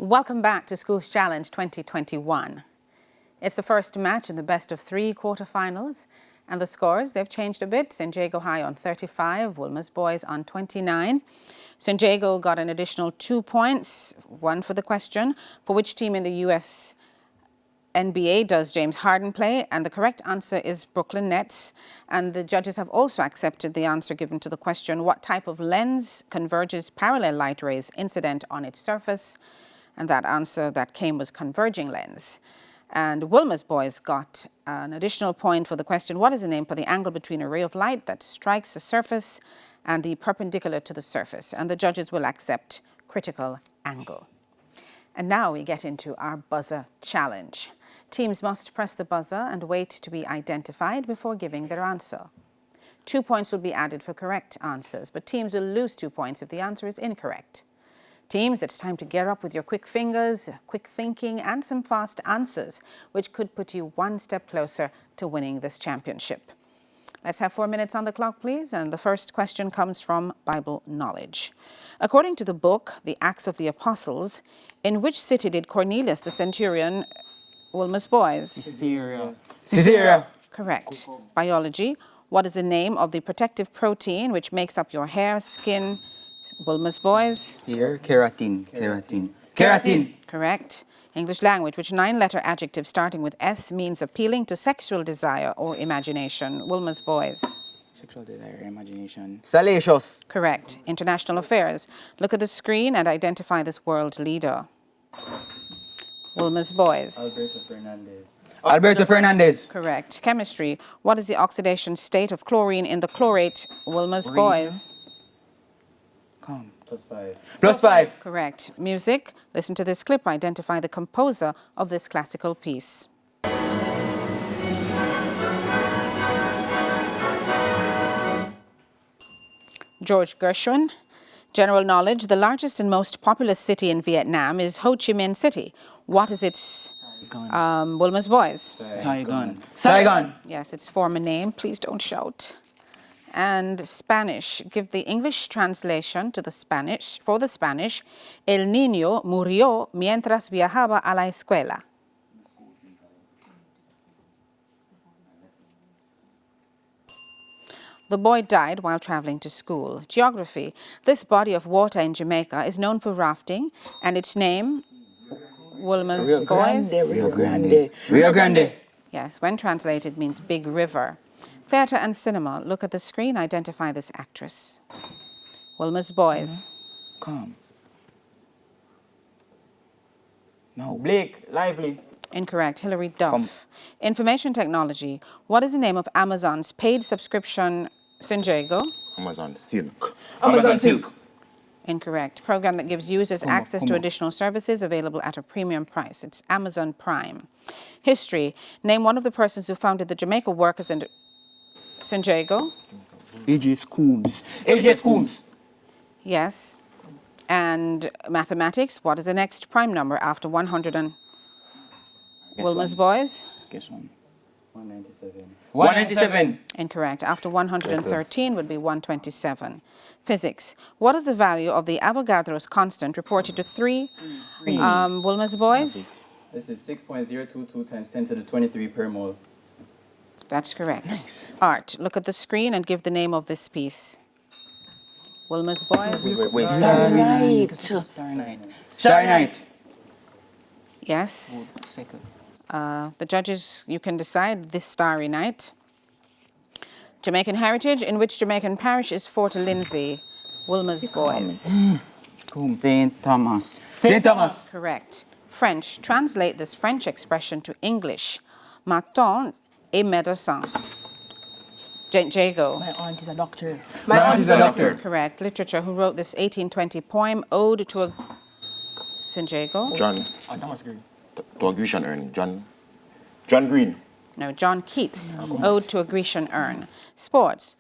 Welcome back to Schools Challenge 2021. It's the first match in the best of three quarterfinals, and the scores, they've changed a bit. St. Jago High on 35, Wolmer's Boys on 29. St. Jago got an additional 2 points, one for the question, for which team in the US NBA does James Harden play? And the correct answer is Brooklyn Nets. And the judges have also accepted the answer given to the question, what type of lens converges parallel light rays incident on its surface? And that answer that came was converging lens. And Wolmer's Boys got an additional point for the question, what is the name for the angle between a ray of light that strikes the surface and the perpendicular to the surface? And the judges will accept critical angle. And now we get into our buzzer challenge. Teams must press the buzzer and wait to be identified before giving their answer. 2 points will be added for correct answers, but teams will lose 2 points if the answer is incorrect. Teams, it's time to gear up with your quick fingers, quick thinking, and some fast answers, which could put you one step closer to winning this championship. Let's have 4 minutes on the clock, please. And the first question comes from Bible knowledge. According to the book, The Acts of the Apostles, in which city did Cornelius the centurion Wolmer's Boys? Caesarea. Correct. Biology. What is the name of the protective protein which makes up your hair, skin, Wolmer's Boys? Here, keratin. Keratin. Correct. English language. Which 9-letter adjective starting with S means appealing to sexual desire or imagination? Wolmer's Boys. Sexual desire, imagination. Salacious. Correct. International affairs. Look at the screen and identify this world leader. Wolmer's Boys. Alberto Fernandez. Correct. Chemistry. What is the oxidation state of chlorine in the chlorate? Wolmer's Boys. Come. +5. Correct. Music. Listen to this clip. Identify the composer of this classical piece. George Gershwin. General knowledge. The largest and most populous city in Vietnam is Ho Chi Minh City. What is its Wolmer's Boys? Saigon. Yes, its former name. Please don't shout. And Spanish. Give the English translation to the Spanish. For the Spanish, El niño murió mientras viajaba a la escuela. The boy died while traveling to school. Geography. This body of water in Jamaica is known for rafting, and its name, Wolmer's Boys. Rio Grande. Yes, when translated means big river. Theatre and cinema. Look at the screen. Identify this actress. Wolmer's Boys. Come. No. Blake Lively. Incorrect. Hilary Duff. Information technology. What is the name of Amazon's paid subscription, St. Jago? Amazon Silk. Amazon Silk. Incorrect. Program that gives users access to additional services available at a premium price. It's Amazon Prime. History. Name one of the persons who founded the Jamaica Workers in St. Jago. A.J. Schools. Yes. And mathematics. What is the next prime number after 100 and Wolmer's Boys? Guess one. 197. Incorrect. After 113 would be 127. Physics. What is the value of the Avogadro's constant reported to 3 Wolmer's Boys? This is 6.022 times 10 to the 23 per mole. That's correct. Nice. Art. Look at the screen and give the name of this piece. Wolmer's Boys. Wait. Star Night. Yes. Second. The judges, you can decide this starry night. Jamaican heritage. In which Jamaican parish is Fort Lindsay? Wolmer's Boys. St. Thomas. Correct. French. Translate this French expression to English. Ma tante est médecin. Jago. My aunt is a doctor. My aunt is a doctor. Correct. Literature. Who wrote this 1820 poem, Ode to a... St. Jago? John. Thomas Green. To a Grecian urn. John Green. No, John Keats. Ode to a Grecian urn. Sports.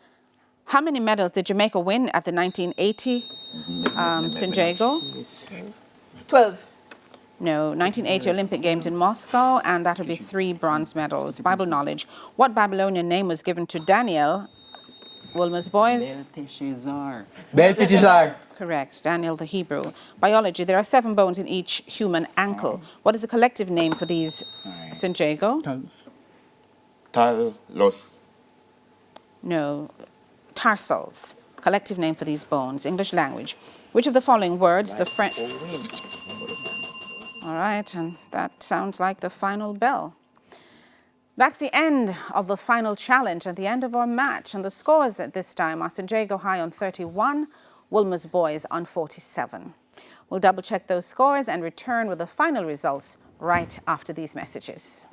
How many medals did Jamaica win at the 1980 St. Jago? 12. No, 1980 Olympic Games in Moscow, and that would be 3 bronze medals. Bible knowledge. What Babylonian name was given to Daniel Wolmer's boys. Belteshazzar. Belteshazzar. Correct. Daniel the Hebrew. Biology. There are 7 bones in each human ankle. What is the collective name for these, St. Jago? Talos. No. Tarsals. Collective name for these bones. English language. Which of the following words the French... All right, and that sounds like the final bell. That's the end of the final challenge and the end of our match. And the scores at this time are St. Jago High on 31, Wolmer's boys on 47. We'll double check those scores and return with the final results right after these messages.